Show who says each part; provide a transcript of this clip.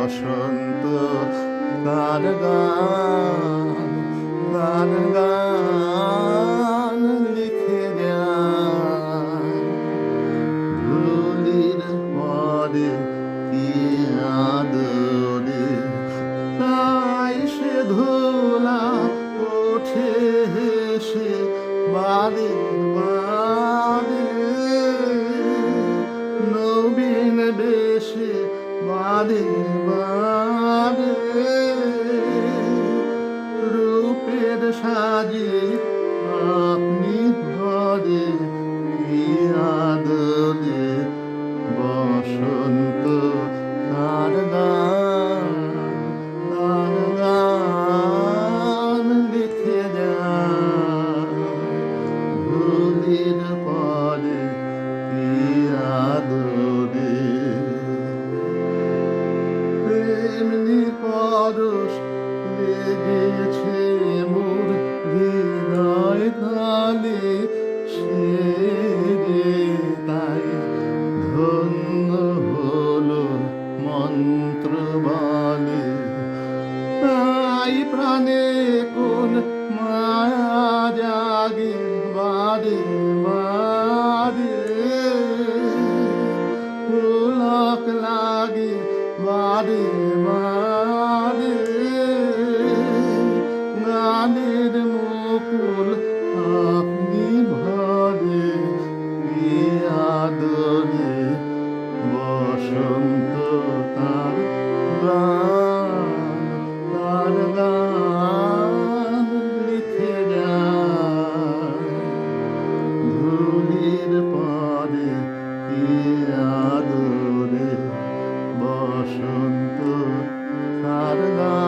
Speaker 1: বসন্ত গান গান গান গান লিখে যায় ধুলির পরে কি আদরে তাই সে ধুলা ওঠে হেসে বাদে বাদে নবীন বেশে বাদে বাদে রূপের সাজে আপনি ভরে কি আদরে বসন্ত তার গান তার গান লিখে যায় ধুলির পরে কি আদরে প্রেমনি পরশ লেগেছে মোর হৃদয় তালে সে যে তাই ধন্য হলো মন্ত্র বলে তাই প্রাণে কোন মায়া জাগে বাদে বাদে পুলক লাগে বাদে বাদে গানের মুকুল আপনি ভরে কি আদরে বসন্ত তার গান তার গান লিখে যায় ধুলির পরে কি আদরে বসন্ত তার গান